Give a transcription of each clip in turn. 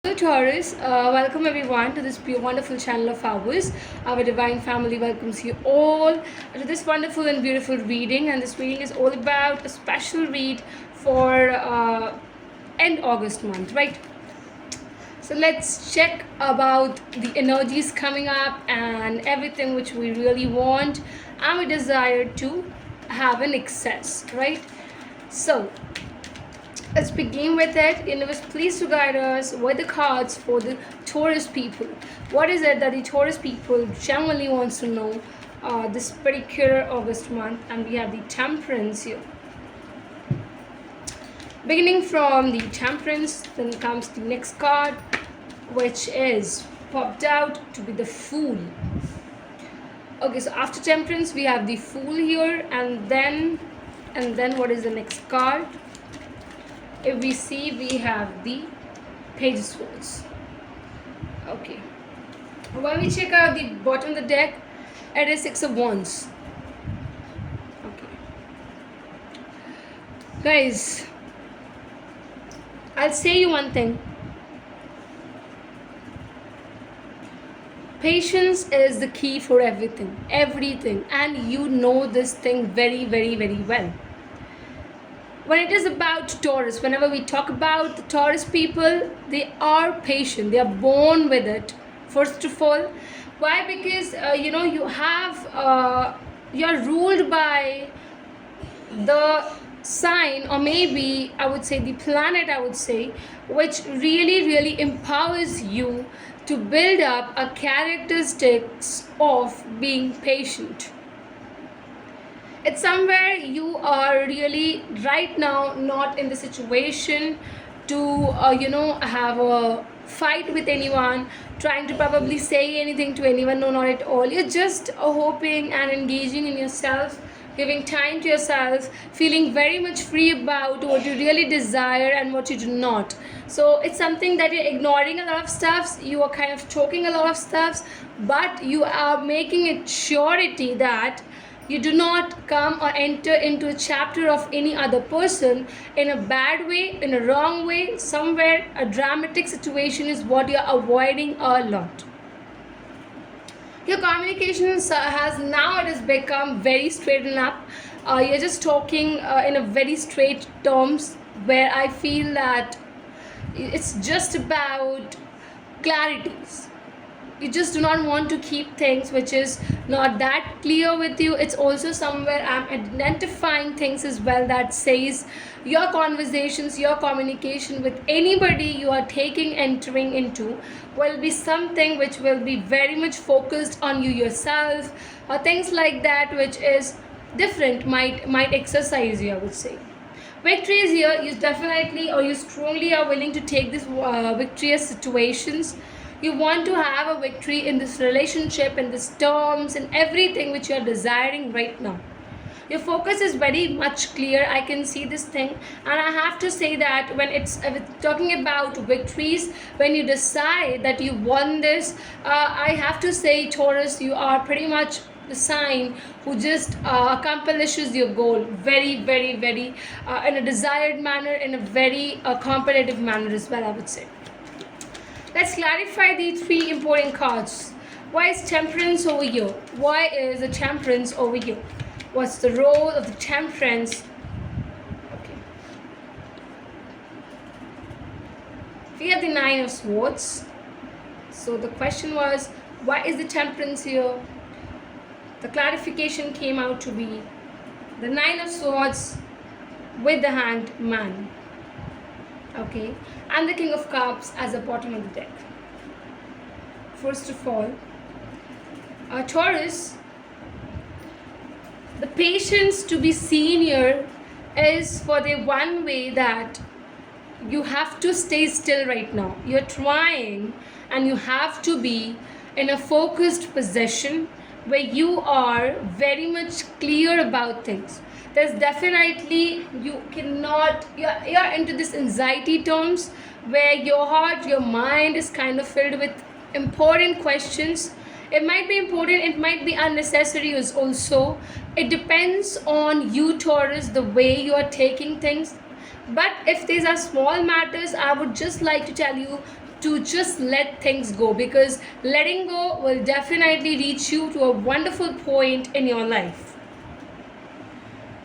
Hello Taurus, welcome everyone to this wonderful channel of ours. Our divine family welcomes you all to this wonderful and beautiful reading, and this reading is all about a special read for end August month, right? So let's check about the energies coming up and everything which we really want and we desire to have an excess, right? So let's begin with it. Universe, please to guide us with the cards for the Taurus people. What is it that the Taurus people genuinely wants to know this particular August month? And we have the Temperance here. Beginning from the Temperance, then comes the next card, which is popped out to be the Fool. Okay, so after Temperance, we have the Fool here, and then what is the next card? If we see, we have the Page of Swords. Okay, when we check out the bottom of the deck, it is Six of Wands. Okay, guys, I'll say you one thing. Patience is the key for everything, and you know this thing very, very, very well. When it is about Taurus, whenever we talk about the Taurus people, they are patient. They are born with it. First of all, why? Because you are ruled by the sign, or maybe I would say the planet, which really empowers you to build up a characteristics of being patient. It's somewhere you are really right now not in the situation to have a fight with anyone, trying to probably say anything to anyone. No, not at all. You're just hoping and engaging in yourself, giving time to yourself, feeling very much free about what you really desire and what you do not. So it's something that you're ignoring a lot of stuffs, you are kind of choking a lot of stuffs, but you are making it surety that you do not come or enter into a chapter of any other person in a bad way, in a wrong way. Somewhere a dramatic situation is what you're avoiding a lot. Your communication has now it has become very straightened up. You're just talking in a very straight terms, where I feel that it's just about clarities. You just do not want to keep things which is not that clear with you. It's also somewhere I'm identifying things as well that says your conversations, your communication with anybody you are entering into will be something which will be very much focused on you yourself, or things like that which is different, might exercise you, I would say. Victory is here. You definitely, or you strongly are willing to take this victorious situations. You want to have a victory in this relationship, in these terms, in everything which you are desiring right now. Your focus is very much clear. I can see this thing, and I have to say that when it's talking about victories, when you decide that you won this, I have to say, Taurus, you are pretty much the sign who just accomplishes your goal very in a desired manner, in a very competitive manner as well, I would say. Let's clarify the three important cards. Why is Temperance over here? Why is the Temperance over here? What's the role of the Temperance? Okay. We have the Nine of Swords. So the question was, why is the Temperance here? The clarification came out to be the Nine of Swords with the Hanged Man. Okay, and the King of Cups as the bottom of the deck. First of all, Taurus, the patience to be seen here is for the one way that you have to stay still right now. You're trying, and you have to be in a focused position where you are very much clear about things. There's definitely, you cannot, you're into this anxiety terms where your heart, your mind is kind of filled with important questions. It might be important, it might be unnecessary also. It depends on you, Taurus, the way you are taking things. But if these are small matters, I would just like to tell you to just let things go, because letting go will definitely reach you to a wonderful point in your life.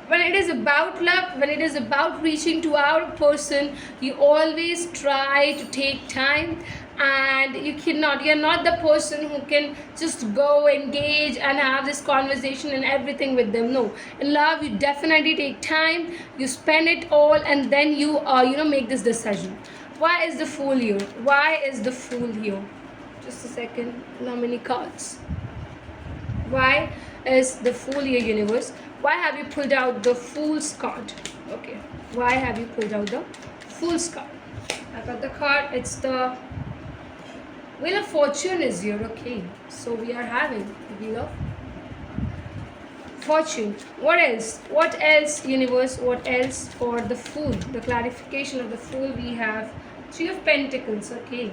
When it is about love, when it is about reaching to our person, you always try to take time, and you're not the person who can just go engage and have this conversation and everything with them. No, in love you definitely take time, you spend it all, and then you make this decision. Why is the fool here? Why is the fool here? Just a second. How many cards? Why is the fool here, universe? Why have you pulled out the fool's card? Okay, why have you pulled out the fool's card? I got the card. It's the wheel of fortune is here. Okay, so we are having the wheel of fortune. What else? What else, universe? What else for the fool? The clarification of the fool, we have three of pentacles. Okay,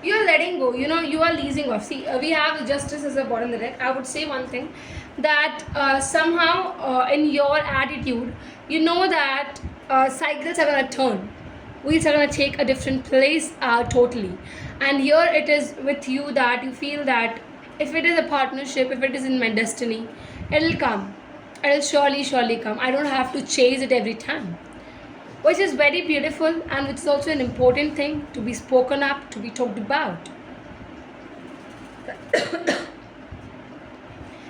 you are letting go, you are leasing off. See, we have the justice as a bottom of the deck. I would say one thing, that somehow in your attitude, you know that cycles are going to turn, wheels are going to take a different place totally. And here it is with you, that you feel that if it is a partnership, if it is in my destiny, it'll come, it'll surely come. I don't have to chase it every time, which is very beautiful, and which is also an important thing to be spoken up, to be talked about.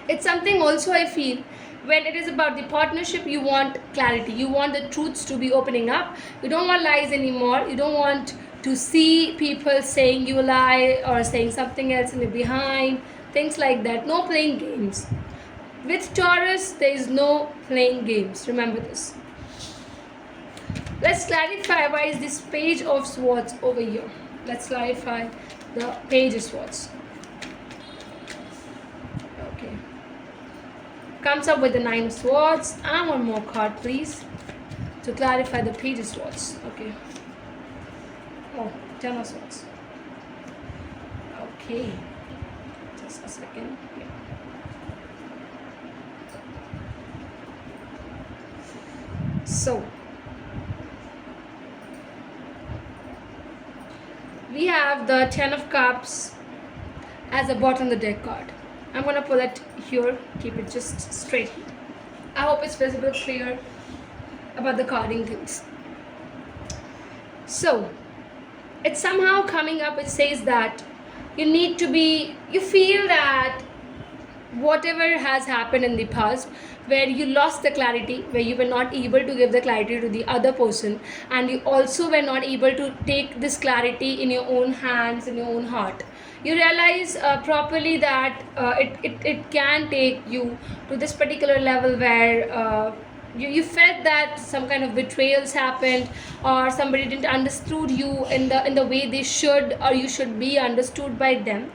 It's something also I feel, when it is about the partnership, you want clarity, you want the truths to be opening up, you don't want lies anymore, you don't want to see people saying you lie or saying something else in the behind, things like that. No playing games. With Taurus, there is no playing games. Remember this. Let's clarify why is this page of swords over here. Let's clarify the page of swords. Okay. Comes up with the 9 of swords. And one more card, please, to clarify the page of swords. Okay. Oh, 10 of swords. Okay. Just a second. Yeah. So, we have the 10 of cups as a bottom of the deck card. I'm going to pull it here, keep it just straight. I hope it's visible, clear about the carding things. So, it's somehow coming up, it says that you feel that whatever has happened in the past, where you lost the clarity, where you were not able to give the clarity to the other person, and you also were not able to take this clarity in your own hands, in your own heart, you realize properly that it can take you to this particular level where you felt that some kind of betrayals happened, or somebody didn't understood you in the way they should, or you should be understood by them.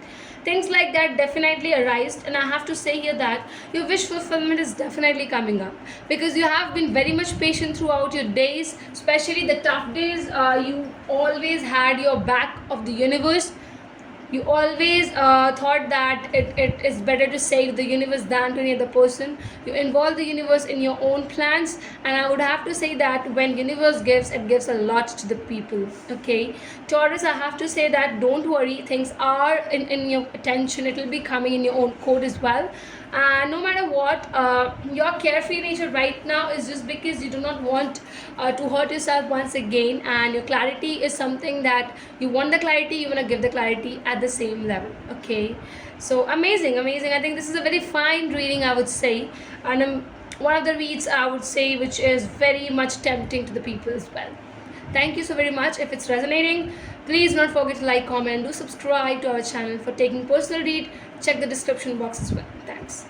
Things like that definitely arise, and I have to say here that your wish fulfillment is definitely coming up, because you have been very much patient throughout your days, especially the tough days. You always had your back of the universe. You always thought that it is better to save the universe than to any other person. You involve the universe in your own plans, and I would have to say that when universe gives, it gives a lot to the people. Okay, Taurus, I have to say that don't worry, things are in your attention, it will be coming in your own code as well. And no matter what, your carefree nature right now is just because you do not want to hurt yourself once again, and your clarity is something that you want the clarity, you want to give the clarity at the same level. Okay, so amazing. I think this is a very fine reading, I would say, and one of the reads, I would say, which is very much tempting to the people as well. Thank you so very much. If it's resonating, please don't forget to like, comment, do subscribe to our channel. For taking personal read, check the description box as well. Thanks.